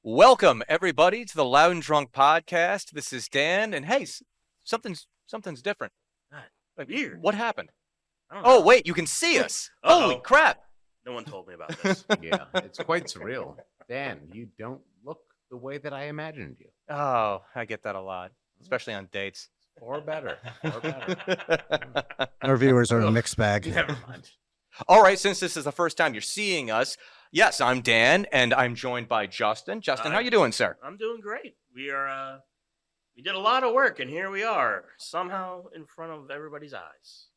Welcome everybody to the Loud and Drunk podcast. This is Dan, and hey, something's different. Like, Weird. What happened? I don't know. Oh wait, you can see us. Uh-oh. Holy crap! No one told me about this. Yeah, it's quite surreal. Dan, you don't look the way that I imagined you. Oh, I get that a lot, especially on dates. Or better. Or better. Our viewers are a mixed bag. Never mind. All right, since this is the first time you're seeing us, yes, I'm Dan, and I'm joined by Justin. Justin, how you doing, sir? I'm doing great. We did a lot of work, and here we are, somehow in front of everybody's eyes.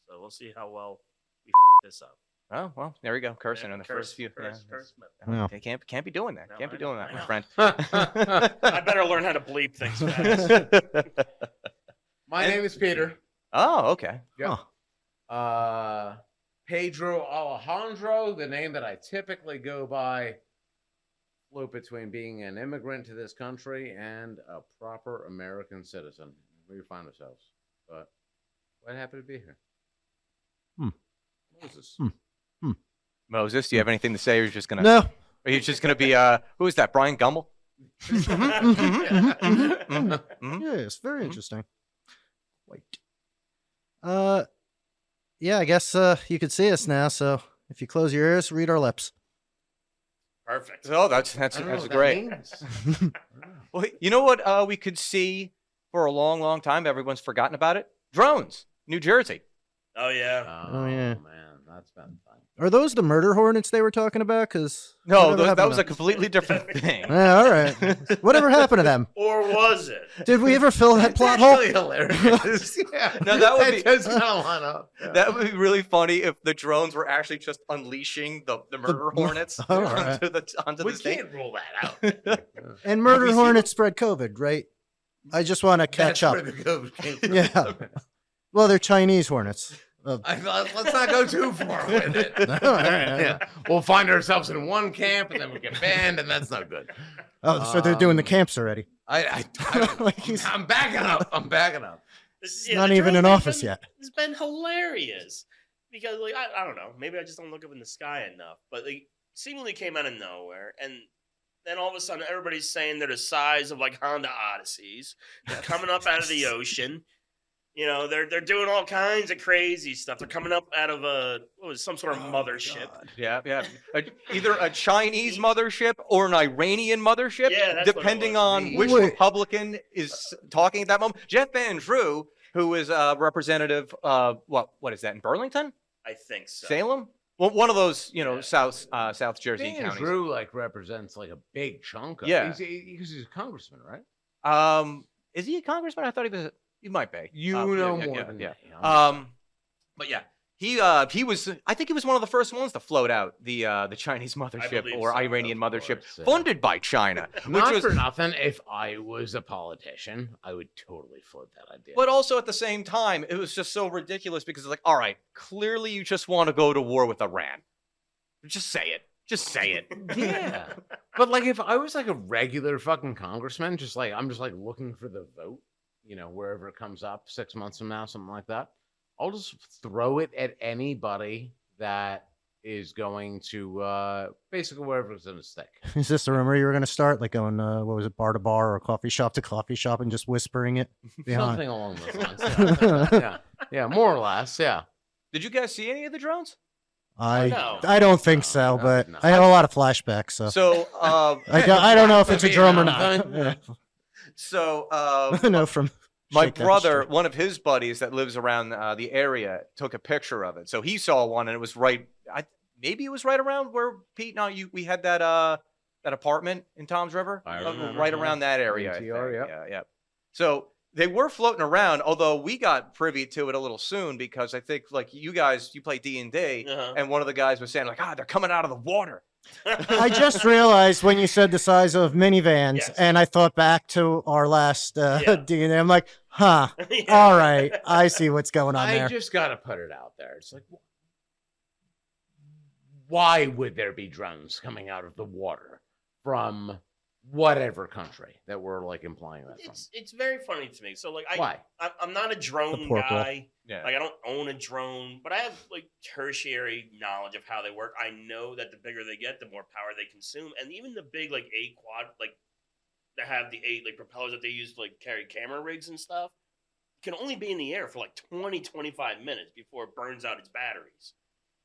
So we'll see how well we this up. Oh well, there we go, cursing Yeah, in the curse, first few. curse. Yeah. Okay, can't be doing that. No, Can't be I doing know, that, I my know. friend. I better learn how to bleep things fast. My name is Peter. Oh, okay. Pedro Alejandro, the name that I typically go by, float between being an immigrant to this country and a proper American citizen. We find ourselves. But quite happy to be here. Moses. Moses, do you have anything to say, or you're just gonna? No. Are you just gonna be who is that? Brian Gumbel? Yes, very interesting. Wait. Yeah, I guess you could see us now. So if you close your ears, read our lips. Perfect. Oh, that's I don't know what that great. means. Well, you know what we could see for a long, long time? Everyone's forgotten about it. Drones, New Jersey. Oh, yeah. Oh, yeah. Man, that's been fun. Are those the murder hornets they were talking about? Because No, that was a completely different thing. Yeah, all right. Whatever happened to them? Or was it? Did we ever fill that It's plot hole? actually hilarious. Yeah. No, that would be- does kind of line up. Yeah. That would be really funny if the drones were actually just unleashing the murder hornets All right. onto We the state. can't rule that out. And murder seen hornets spread COVID, right? I just want to catch That's up. where the COVID came from. Yeah. Well, they're Chinese hornets. Let's not go too far with it. All right. Yeah. We'll find ourselves in one camp and then we get banned, and that's not good. Oh, so they're doing the camps already. Like he's- I'm backing up. I'm backing up. It's Yeah, not the even in drone office thing's yet. It's been hilarious because, like, I don't know. Maybe I just don't look up in the sky enough, but they seemingly came out of nowhere, and then all of a sudden, everybody's saying they're the size of like Honda Odysseys. They're coming up out of the ocean. You know, they're doing all kinds of crazy stuff. They're coming up out of some sort of mothership. Yeah. Either a Chinese mothership or an Iranian mothership, Yeah, that's what it depending was. on which Wait. Republican is talking at that moment. Jeff Van Drew, who is a representative, what is that, in Burlington? I think so. Salem? Well, one of those, Yeah. South Jersey Dan counties. Drew represents like a big chunk of Yeah. He's a congressman, right? Is he a congressman? I thought he might be. You Yeah, know yeah, more yeah, than yeah. me. But yeah, he was. I think he was one of the first ones to float out the Chinese mothership believe or so, Iranian of mothership course, yeah. funded by China, which Not was. for nothing. If I was a politician, I would totally float that idea. But also at the same time, it was just so ridiculous because it's like, all right, clearly you just want to go to war with Iran. Just say it. Just say it. yeah, but like if I was like a regular fucking congressman, I'm just looking for the vote, wherever it comes up 6 months from now, something like that. I'll just throw it at anybody that is going to basically wherever it's going to stick. Is this the rumor you were going to start? Like going, what was it, bar to bar or coffee shop to coffee shop and just whispering it behind? Something along those lines. Yeah, more or less. Yeah. Did you guys see any of the drones? No. I don't think so, No, but no. I had a lot of flashbacks. So So, I don't know if it's a drum or not. Vietnam No, from my Shake That brother, Street. one of his buddies that lives around the area, took a picture of it. So he saw one, and it was right. Maybe it was right around where Pete. No, we had that apartment in Tom's River, I remember, right yeah. around that area. I ATR, think. yep. Yeah. So they were floating around, although we got privy to it a little soon because I think like you play D&D, Uh-huh. and one of the guys was saying like, they're coming out of the water. I just realized when you said the size of minivans, Yes. and I thought back to our last Yeah. DNA. I'm like, huh. Yeah. All right, I see what's going on I there. just got to put it out there. It's like, why would there be drones coming out of the water from whatever country that we're like implying that from. It's very funny to me. So like Why? I'm not a drone pork roll. guy. Yeah. Like I don't own a drone, but I have like tertiary knowledge of how they work. I know that the bigger they get, the more power they consume, and even the big like 8 quad like that have the 8 like propellers that they use to like carry camera rigs and stuff can only be in the air for like 20-25 minutes before it burns out its batteries.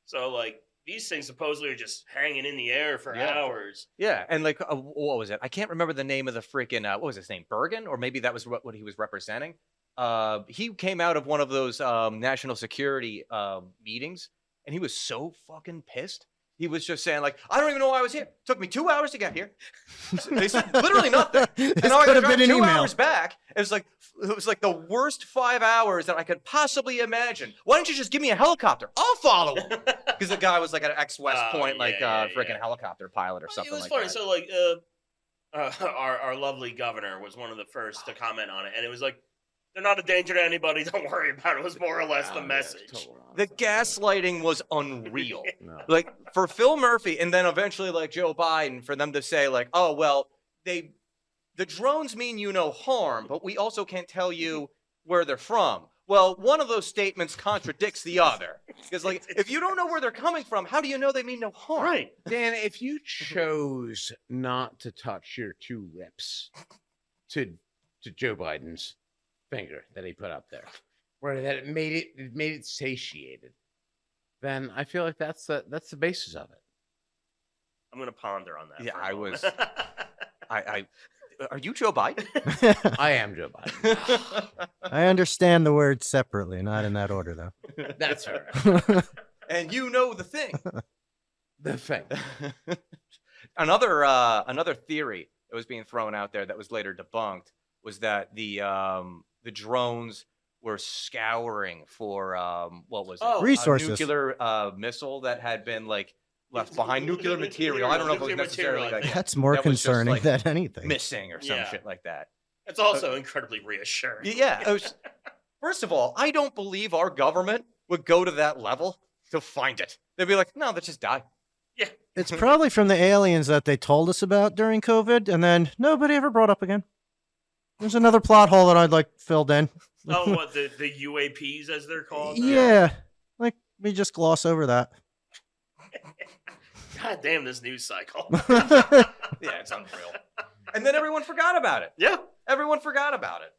So like these things supposedly are just hanging in the air for Yeah. hours. Yeah, and like, what was it? I can't remember the name of the freaking. What was his name? Bergen, or maybe that was what he was representing. He came out of one of those national security meetings, and he was so fucking pissed. He was just saying like, I don't even know why I was here. It took me 2 hours to get here. They said literally nothing. This And now I could got to have been drive an 2 email. hours back. It was like the worst 5 hours that I could possibly imagine. Why don't you just give me a helicopter? I'll follow him. Because the guy was like an ex-West Oh, Point, like yeah, freaking yeah. helicopter pilot or Well, something it was like funny. that. So like our lovely governor was one of the first to comment on it, and it was like, they're not a danger to anybody. Don't worry about it. Was more or less the message. The gaslighting was unreal. No. Like for Phil Murphy, and then eventually like Joe Biden, for them to say like, oh well, the drones mean you no harm, but we also can't tell you where they're from. Well, one of those statements contradicts the other. Because like, if you don't know where they're coming from, how do you know they mean no harm? Right. Dan, if you chose not to touch your 2 lips to Joe Biden's finger that he put up there, where that it made it satiated, then I feel like that's the basis of it. I'm gonna ponder on that. Yeah, for a I moment. was- Are you Joe Biden? I am Joe Biden. I understand the words separately, not in that order though. That's right. And you know the thing. The thing. Another theory that was being thrown out there that was later debunked was that the drones were scouring for what was it? Oh, Resources. A nuclear missile that had been like left behind, nuclear material. I don't know if it was Nuclear material, necessarily I like think. That's more That was just, concerning like, than anything. missing or some Yeah. shit like that. It's also incredibly reassuring. Yeah. First of all, I don't believe our government would go to that level to find it. They'd be like, no, let's just die. Yeah. It's probably from the aliens that they told us about during COVID, and then nobody ever brought up again. There's another plot hole that I'd like filled in. Oh, what the UAPs as they're called? Yeah, like we just gloss over that. God damn this news cycle. Yeah, it's unreal. And then everyone forgot about it. Yeah. Everyone forgot about it.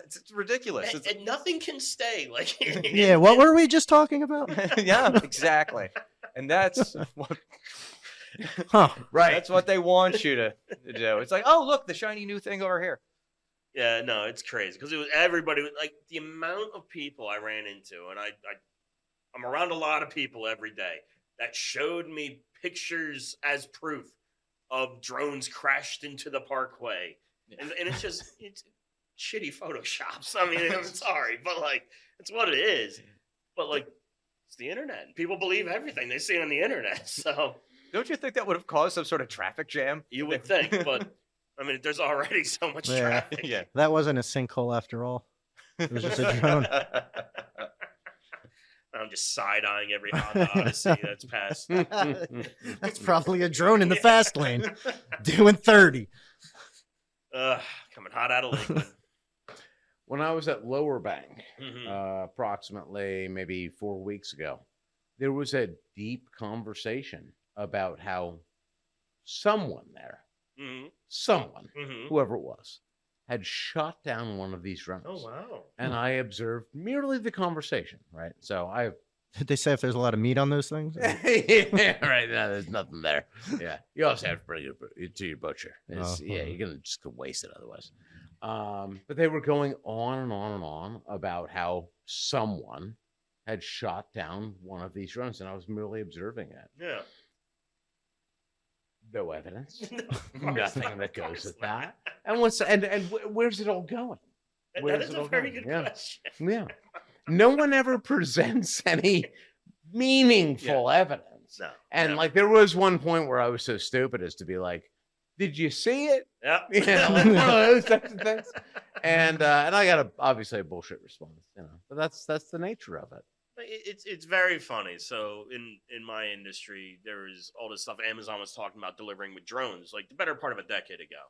It's ridiculous. And, and nothing can stay. Like Yeah, what were we just talking about? Yeah, exactly. And that's what Huh. Right. that's what they want you to do. It's like, oh look, the shiny new thing over here. Yeah, no, it's crazy because it was everybody. Like the amount of people I ran into, and I'm around a lot of people every day that showed me pictures as proof of drones crashed into the parkway, and it's just it's shitty photoshops. I mean, I'm sorry, but like it's what it is. But like it's the internet. People believe everything they see on the internet. So Don't you think that would have caused some sort of traffic jam? you would think, but I mean, there's already so much Yeah. traffic. Yeah. That wasn't a sinkhole after all. It was just a drone. I'm just side-eyeing every Honda Odyssey that's passed. That's probably a drone in the fast lane doing 30. Coming hot out of Lakewood. When I was at Lower Bank, Mhm. approximately maybe 4 weeks ago, there was a deep conversation about how someone there, Mhm. Mhm. whoever it was, had shot down one of these drones. Oh wow! And I observed merely the conversation, right? So I, Did they say if there's a lot of meat on those things? yeah, right. No, there's nothing there. Yeah, you also have to bring it to your butcher. It's, Oh, yeah, okay. you're gonna just go waste it otherwise. But they were going on and on and on about how someone had shot down one of these drones, and I was merely observing it. Yeah. No evidence, Of nothing course that goes with not. that. And where's it all going? That Where's is it a all very going? good Yeah. question. Yeah. No one ever presents any meaningful evidence. No. And no. like there was one point where I was so stupid as to be like, "Did you see it?" yeah. You know, like one of those types of things. And I got obviously a bullshit response, you know. But that's the nature of it. It's very funny. So in my industry, there was all this stuff Amazon was talking about delivering with drones, like the better part of a decade ago.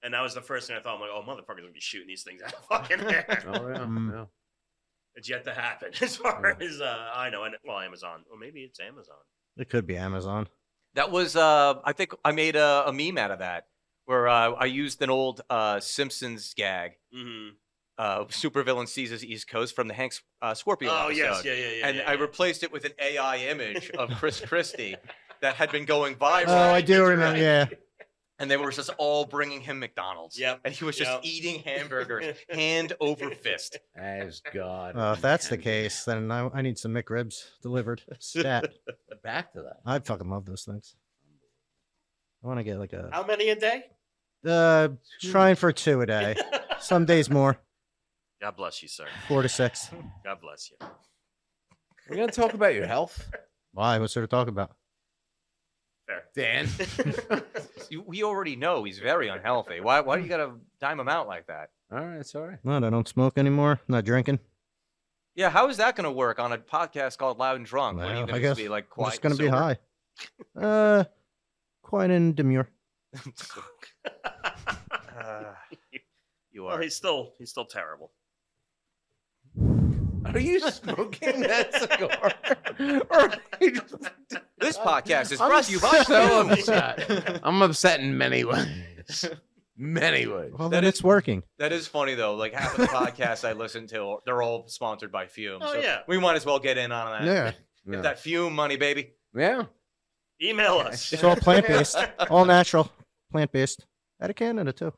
And that was the first thing I thought. I'm like, oh, motherfuckers gonna be shooting these things out of fucking air. Oh yeah, Mm. yeah. It's yet to happen, as far as I know. And well, Amazon, or maybe it's Amazon. It could be Amazon. That was I think I made a meme out of that where I used an old Simpsons gag. Mm-hmm. Supervillain seizes East Coast from the Hank Scorpio Oh episode. yes, yeah. And I replaced it with an AI image of Chris Christie that had been going viral. Oh, I do That's remember. right. Yeah. And they were just all bringing him McDonald's. Yep, And he was just yep. eating hamburgers hand over fist. As God. If that's the intended. case, then I need some McRibs delivered. Stat. Back to that. I fucking love those things. I want to get like a How many a day? trying for 2 a day. Some days more, God bless you, sir. 4 to 6. God bless you. We're gonna talk about your health, Why? What's there to talk about? Fair. Dan. We already know he's very unhealthy. Why do you got to dime him out like that? All right, sorry. No, I don't smoke anymore. I'm not drinking. Yeah, how is that going to work on a podcast called Loud and Drunk? What, are you Well, going I to guess be like I'm quiet? just gonna be sober? high. Quiet and demure. You Well, are. he's still terrible. Are you smoking that cigar? Or are you just... This podcast is I'm brought to you by so Fumes. upset. I'm upset in many ways. Many ways. Well, That then is- it's working. That is funny though. Like half of the podcasts I listen to, they're all sponsored by Fume. Oh, so yeah. we might as well get in on that. Yeah. Get Yeah. that Fume money, baby. Yeah. Email us. It's all plant based, all natural, plant based. Out of Canada too.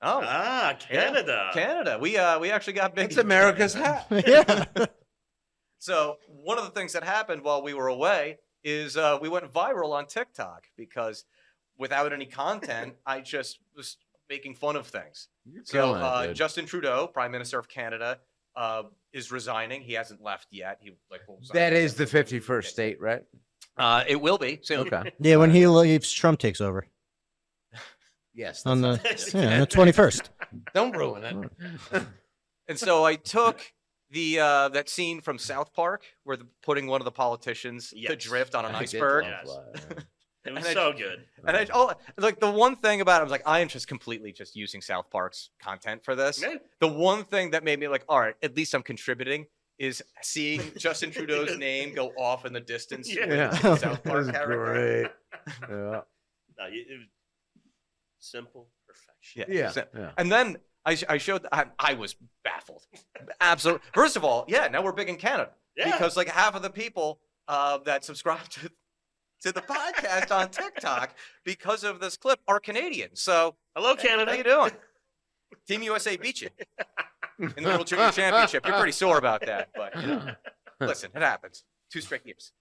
Oh, Ah, Canada. Canada. We actually got big. It's in America's Canada. hat. Yeah. So one of the things that happened while we were away is we went viral on TikTok because without any content, I just was making fun of things. You're So killing it, dude. Justin Trudeau, Prime Minister of Canada, is resigning. He hasn't left yet. He will resign. That is the 51st state, right? It will be soon. Okay. Yeah. When he leaves, Trump takes over Yes. on the That's- on the 21st. Don't ruin it. And so I took the that scene from South Park where they're putting one of the politicians to Yes. drift on an I did iceberg. love Yes. that, It was And I- so good. And like the one thing about it, I was like, I am just completely just using South Park's content for this. Yeah. The one thing that made me like, all right, at least I'm contributing, is seeing Justin Trudeau's name go off in the distance. Yeah. with Yeah. the South That Park was character. great. Yeah. No, it was simple perfection. Yeah. Yeah. So- Yeah. and then I showed, I was baffled. Absolutely. First of all, yeah, now we're big in Canada Yeah. because like half of the people that subscribe to the podcast on TikTok because of this clip are Canadian. So Hello, Canada. how you doing? Team USA beat you in the World Junior Championship. You're pretty sore about that, but you know, listen, it happens. 2 straight years.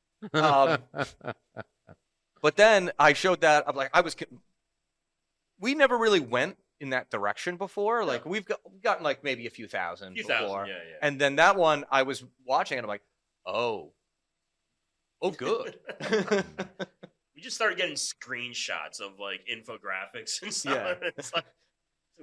But then I showed that I'm like we never really went in that direction before. Like we've gotten like maybe a few thousand Few before, thousand, yeah. and then that one I was watching and I'm like, oh, good. We just started getting screenshots of like infographics and stuff. Yeah. It's like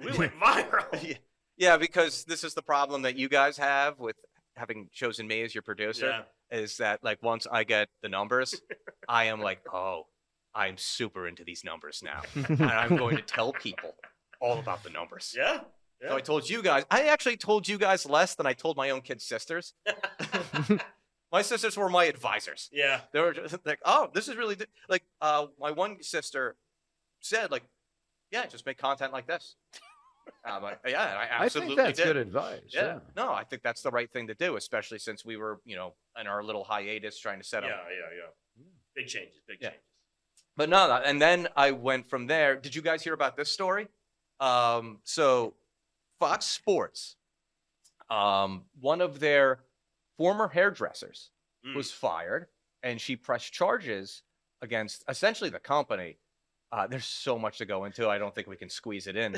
we went viral. Yeah, because this is the problem that you guys have with having chosen me as your producer. Yeah. Is that like once I get the numbers, I am like, oh, I'm super into these numbers now. And I'm going to tell people all about the numbers. Yeah. So I told you guys, I actually told you guys less than I told my own kids' sisters. My sisters were my advisors. Yeah. They were just like, oh, this is really like my one sister said, like, yeah, just make content like this. I'm like, yeah, I I absolutely think that's did. good advice. Yeah. No, I think that's the right thing to do, especially since we were, you know, in our little hiatus trying to set up. Yeah. Big changes. Big Yeah. changes. But no, and then I went from there. Did you guys hear about this story? So Fox Sports, one of their former hairdressers was fired, and she pressed charges against essentially the company. There's so much to go into. I don't think we can squeeze it in.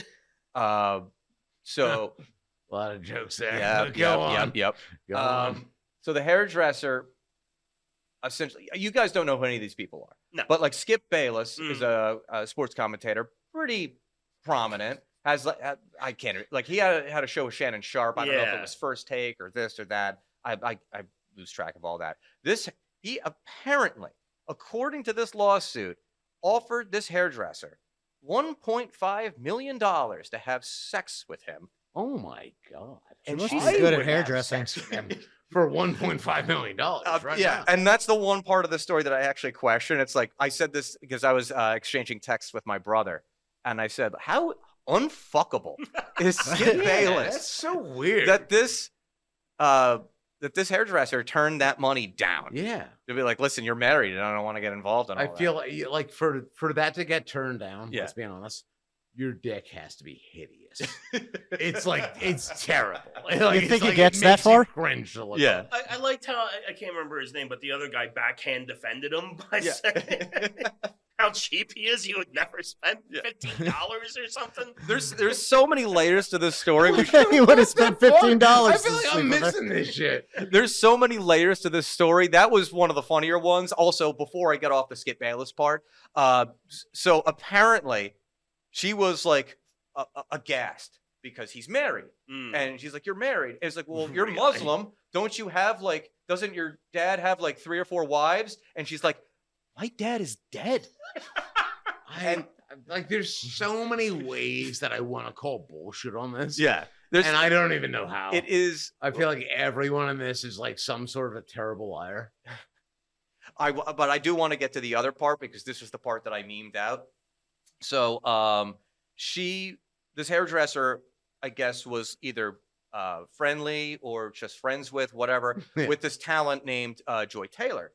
So A lot of jokes there. yeah, Go on. yep. Go on. So the hairdresser, essentially, you guys don't know who any of these people are. No. But like Skip Bayless is a sports commentator, pretty prominent. Has I can't like he had a show with Shannon Sharp. I don't know if it Yeah. was First Take or this or that. I lose track of all that. He apparently, according to this lawsuit, offered this hairdresser $1.5 million to have sex with him. Oh my god! She And must she be I good at would have hairdressing. sex with him for $1.5 million right Yeah, now. and that's the one part of the story that I actually question. It's like I said this because I was exchanging texts with my brother, and I said, "How unfuckable is Skip Yeah, Bayless that's so weird. that this hairdresser turned that money down Yeah, to be like, listen, you're married, and I don't want to get involved in all I that." feel like for that to get turned down. Yeah. Let's be honest. Your dick has to be hideous. It's like it's terrible. Like, think it's it gets that makes you far? Cringe to look Yeah. at. I liked how I can't remember his name, but the other guy backhand defended him by Yeah. saying how cheap he is. He would never spend Yeah. $15 or something. There's so many layers to this story. He would have spent $15. I to feel like sleep I'm with her. missing this shit. There's so many layers to this story. That was one of the funnier ones. Also, before I get off the Skip Bayless part, so apparently she was like aghast because he's married. Mm. And she's like, "You're married." And it's like, "Well, you're Really? Muslim. Don't you have like, doesn't your dad have like 3 or 4 wives?" And she's like, "My dad is dead." I like there's so many ways that I want to call bullshit on this. Yeah. And I don't even know how. It is. I feel like everyone in this is like some sort of a terrible liar. But I do want to get to the other part because this is the part that I memed out. So, this hairdresser, I guess, was either friendly or just friends with whatever Yeah. with this talent named Joy Taylor,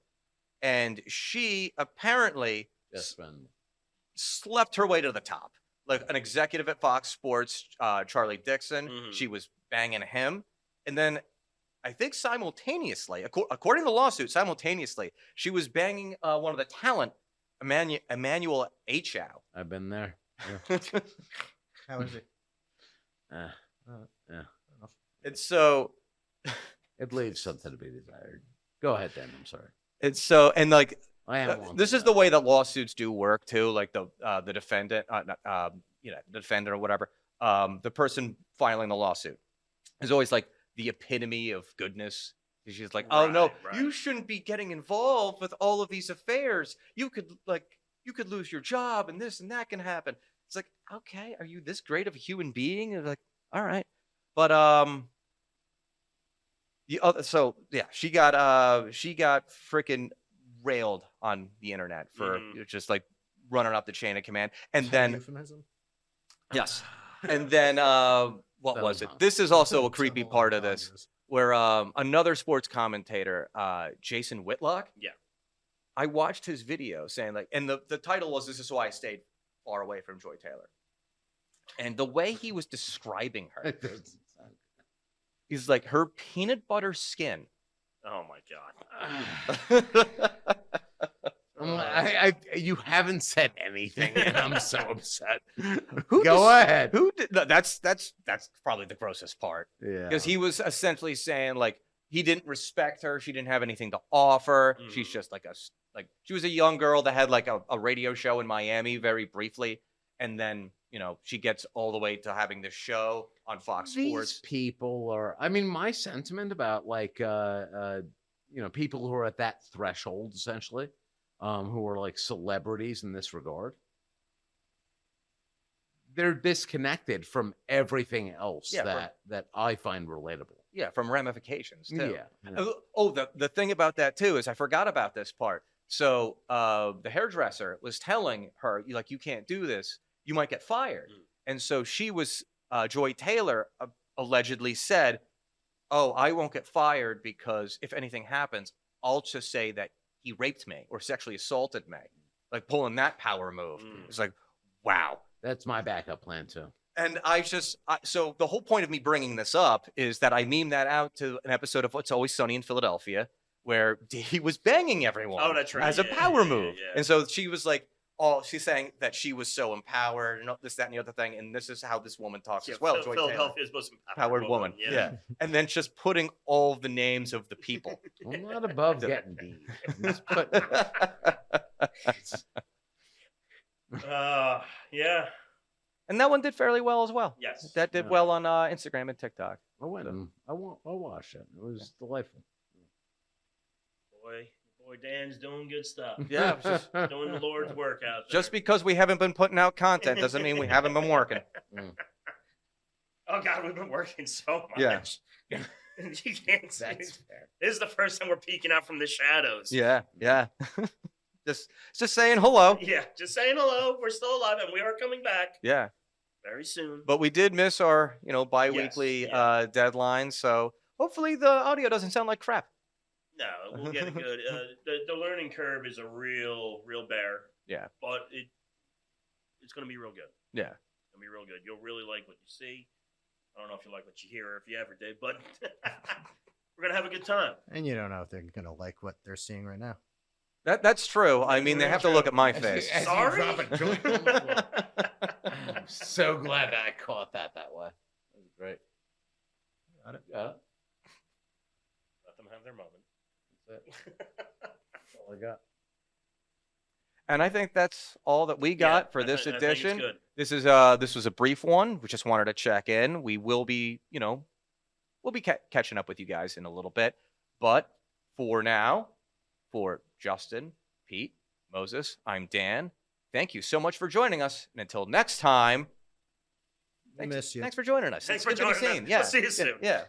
and she apparently Just been slept her way to the top. Like an executive at Fox Sports, Charlie Dixon, Mhm. she was banging him, and then I think simultaneously, according to the lawsuit, simultaneously she was banging one of the talent, Emmanuel Achow. I've been there. Yeah. How is it? And so, It leaves something to be desired. Go ahead, Dan. I'm sorry. and like I am. one this to is the know. way that lawsuits do work too. Like the defendant, the defendant or whatever, the person filing the lawsuit is always like the epitome of goodness. She's like, "Oh no, Right, you right. shouldn't be getting involved with all of these affairs. You could lose your job, and this and that can happen." It's like, okay, are you this great of a human being? And like, all right, but the other, so yeah, she got freaking railed on the internet for just like running up the chain of command, and then Euphemism? yes, and then what That was was it? not- This is also a It's creepy whole part lot of this, obvious. where another sports commentator, Jason Whitlock. Yeah. I watched his video saying like, and the title was "This is why I stayed far away from Joy Taylor," and the way he was describing her, It doesn't sound he's like her peanut butter skin. Oh my god. good. You haven't said anything, and I'm so upset. Go ahead. Who did that's probably the grossest part. Yeah. Because he was essentially saying like he didn't respect her, she didn't have anything to offer. She's just like she was a young girl that had like a radio show in Miami very briefly, and then she gets all the way to having this show on Fox These Sports. people are. I mean, my sentiment about like people who are at that threshold essentially, who are like celebrities in this regard. They're disconnected from everything else Yeah, that I find relatable. Yeah, from ramifications too. Yeah. Oh, the thing about that too is I forgot about this part. So the hairdresser was telling her, like, you can't do this. You might get fired. And so she was, Joy Taylor allegedly said, "Oh, I won't get fired because if anything happens, I'll just say that he raped me or sexually assaulted me." Like pulling that power move. It's like, wow. That's my backup plan too. And so the whole point of me bringing this up is that I memed that out to an episode of What's Always Sunny in Philadelphia, where he was banging everyone Oh, that's right. as a Yeah, power yeah, move. yeah. And so she was like, she's saying that she was so empowered and this, that, and the other thing. And this is how this woman talks as well. Joy Taylor. Philadelphia's most Empowered woman. Yeah. And then just putting all the names of the people. I'm not above getting deep. Just put- Yeah. And that one did fairly well as well. Yes. That did Yeah. well on Instagram and TikTok. I went and I watched it. It was delightful. Boy, Boy, Dan's doing good stuff. Yeah, just Doing the Lord's work out there. just because we haven't been putting out content doesn't mean we haven't been working. Oh God, we've been working so much. Yeah. You can't see. That's fair. This is the first time we're peeking out from the shadows. Yeah, yeah. just saying hello. Yeah, just saying hello. We're still alive, and we are coming back Yeah. very soon. But we did miss our, bi-weekly Yes, yeah. deadline, so hopefully the audio doesn't sound like crap. No, we'll get it good. The learning curve is a real bear. Yeah. But it's going to be real good. Yeah. It's going to be real good. You'll really like what you see. I don't know if you like what you hear or if you ever did, but we're going to have a good time. And you don't know if they're going to like what they're seeing right now. That's true. I mean, they have to look at my face. As you Sorry? drop a joint on the floor. I'm so glad that I caught that way. That was great. Got it. Got it. Let them have their moment. That's it. That's all I got. And I think that's all that we got for this I think edition. it's good. This was a brief one. We just wanted to check in. We will be, we'll be catching up with you guys in a little bit. But for now, for Justin, Pete, Moses, I'm Dan. Thank you so much for joining us. And until next time, Miss you. Thanks for joining us. Thanks It's for good to be joining us. seen. Yeah. We'll see you soon. Yeah.